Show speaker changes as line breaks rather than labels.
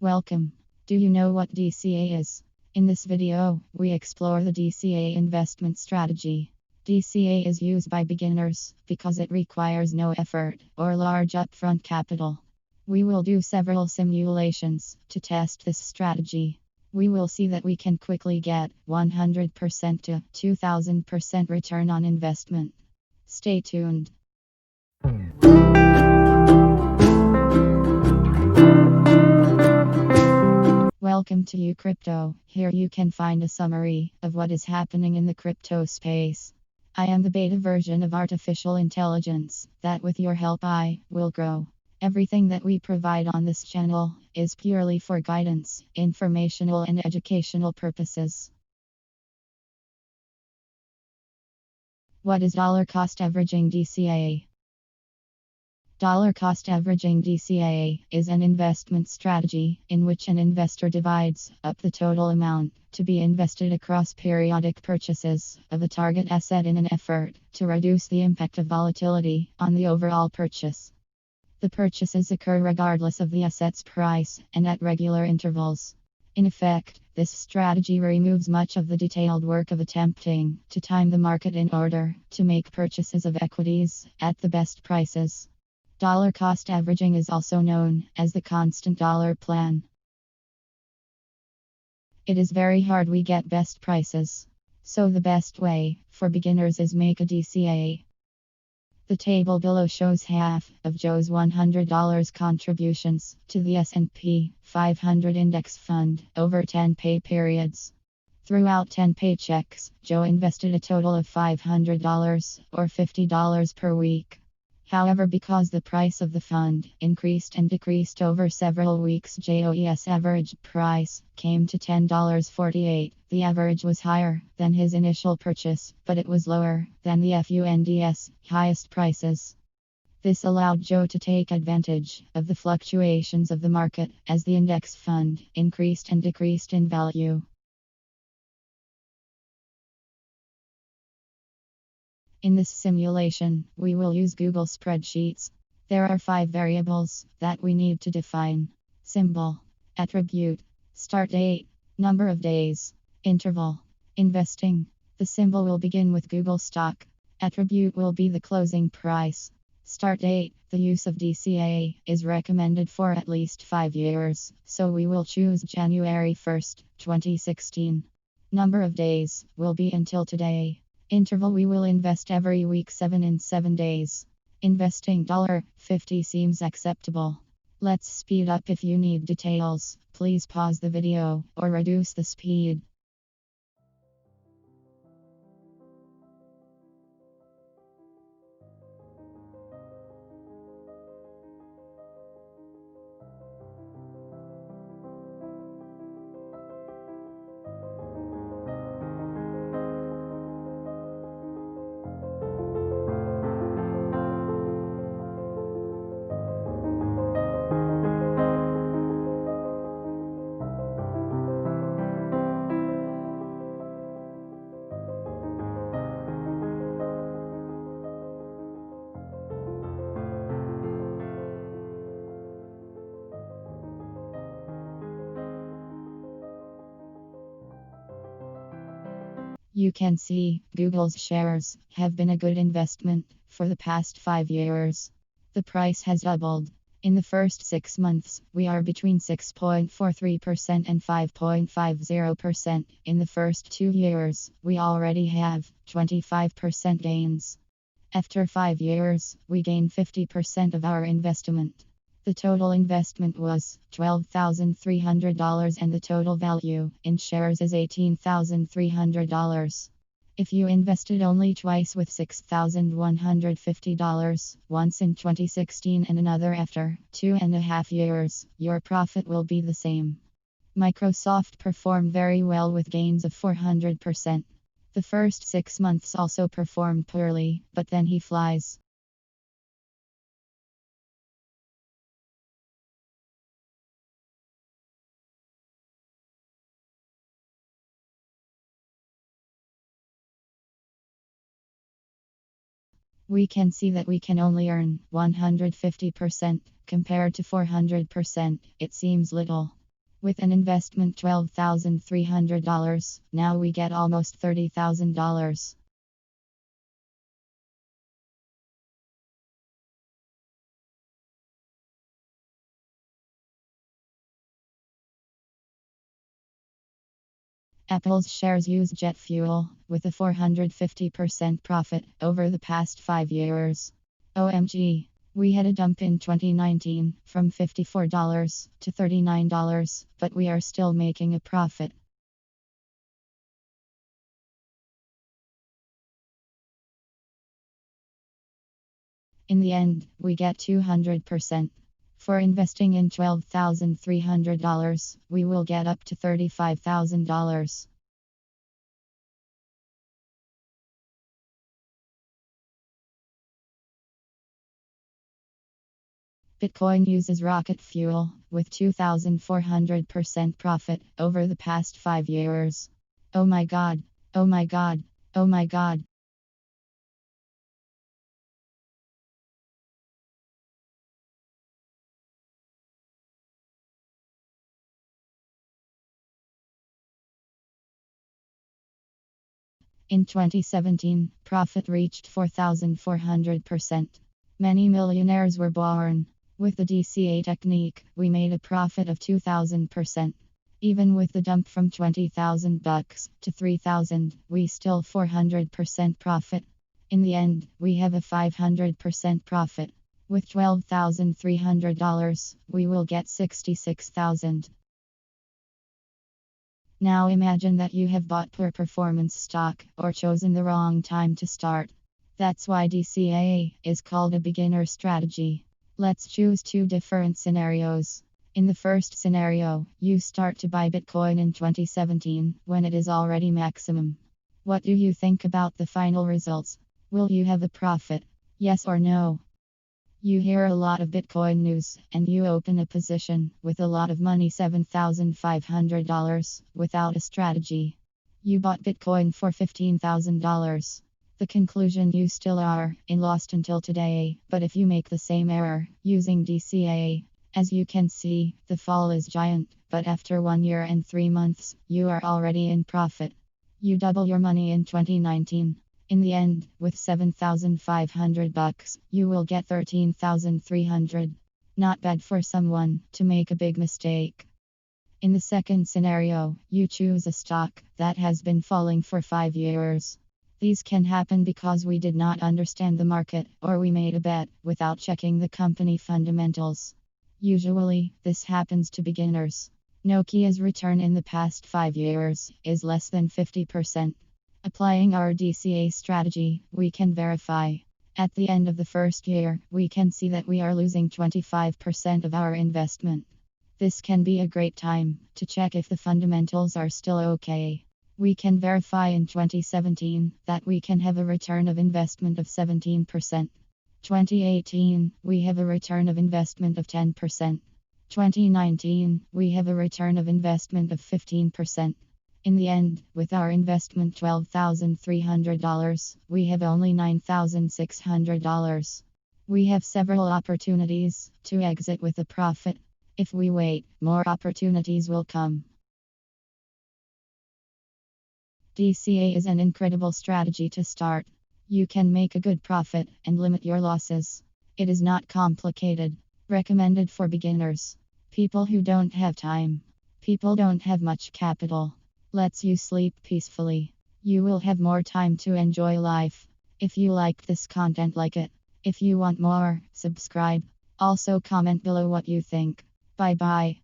Welcome. Do you know what DCA is? In this video, we explore the DCA investment strategy. DCA is used by beginners because it requires no effort or large upfront capital. We will do several simulations to test this strategy. We will see that we can quickly get 100% to 2000% return on investment. Stay tuned. Welcome to uCrypto. Here you can find a summary of what is happening in the crypto space. I am the beta version of artificial intelligence that with your help I will grow. Everything that we provide on this channel is purely for guidance, informational and educational purposes. What is dollar cost averaging DCA? Dollar cost averaging DCA is an investment strategy in which an investor divides up the total amount to be invested across periodic purchases of a target asset in an effort to reduce the impact of volatility on the overall purchase. The purchases occur regardless of the asset's price and at regular intervals. In effect, this strategy removes much of the detailed work of attempting to time the market in order to make purchases of equities at the best prices. Dollar cost averaging is also known as the constant dollar plan. It is very hard we get best prices. So the best way for beginners is make a DCA. The table below shows half of Joe's $100 contributions to the S&P 500 index fund over 10 pay periods. Throughout 10 paychecks, Joe invested a total of $500 or $50 per week. However, because the price of the fund increased and decreased over several weeks, Joe's average price came to $10.48. The average was higher than his initial purchase, but it was lower than the fund's highest prices. This allowed Joe to take advantage of the fluctuations of the market as the index fund increased and decreased in value. In this simulation, we will use Google spreadsheets. There are 5 variables that we need to define. Symbol, attribute, start date, number of days, interval, investing. The symbol will begin with Google stock. Attribute will be the closing price. Start date, the use of DCA is recommended for at least 5 years, so we will choose January 1st, 2016. Number of days will be until today. Interval, we will invest every week 7 in 7 days. Investing $50 seems acceptable. Let's speed up. If you need details, please pause the video or reduce the speed. You can see Google's shares have been a good investment for the past 5 years. The price has doubled. In the first 6 months, we are between 6.43% and 5.50%. In the first 2 years, we already have 25% gains. After 5 years, we gain 50% of our investment. The total investment was $12,300 and the total value in shares is $18,300. If you invested only twice with $6,150, once in 2016 and another after 2.5 years, your profit will be the same. Microsoft performed very well with gains of 400%. The first 6 months also performed poorly, but then he flies. We can see that we can only earn 150% compared to 400%. It seems little. With an investment $12,300, now we get almost $30,000. Apple's shares use jet fuel, with a 450% profit over the past 5 years. OMG. We had a dump in 2019 from $54 to $39, but we are still making a profit. In the end, we get 200%. For investing in $12,300, we will get up to $35,000. Bitcoin uses rocket fuel, with 2,400% profit over the past 5 years. Oh my god, oh my god, oh my god. In 2017, profit reached 4,400%. Many millionaires were born. With the DCA technique, we made a profit of 2,000%. Even with the dump from $20,000 to $3,000, we still 400% profit. In the end, we have a 500% profit. With $12,300, we will get $66,000. Now imagine that you have bought poor performance stock or chosen the wrong time to start. That's why DCA is called a beginner strategy. Let's choose 2 different scenarios. In the first scenario, you start to buy Bitcoin in 2017 when it is already maximum. What do you think about the final results? Will you have a profit? Yes or no? You hear a lot of Bitcoin news, and you open a position with a lot of money, $7,500, without a strategy. You bought Bitcoin for $15,000. The conclusion, you still are in lost until today, but if you make the same error using DCA, as you can see, the fall is giant, but after 1 year and 3 months, you are already in profit. You double your money in 2019. In the end, with $7,500, you will get $13,300. Not bad for someone to make a big mistake. In the second scenario, you choose a stock that has been falling for 5 years. These can happen because we did not understand the market or we made a bet without checking the company fundamentals. Usually, this happens to beginners. Nokia's return in the past 5 years is less than 50%. Applying our DCA strategy, we can verify. At the end of the first year, we can see that we are losing 25% of our investment. This can be a great time to check if the fundamentals are still okay. We can verify in 2017 that we can have a return of investment of 17%. 2018, we have a return of investment of 10%. 2019, we have a return of investment of 15%. In the end, with our investment $12,300, we have only $9,600. We have several opportunities to exit with a profit. If we wait, more opportunities will come. DCA is an incredible strategy to start. You can make a good profit and limit your losses. It is not complicated. Recommended for beginners. People who don't have time. People don't have much capital. Lets you sleep peacefully. You will have more time to enjoy life. If you liked this content, like it. If you want more, subscribe. Also comment below what you think. Bye bye.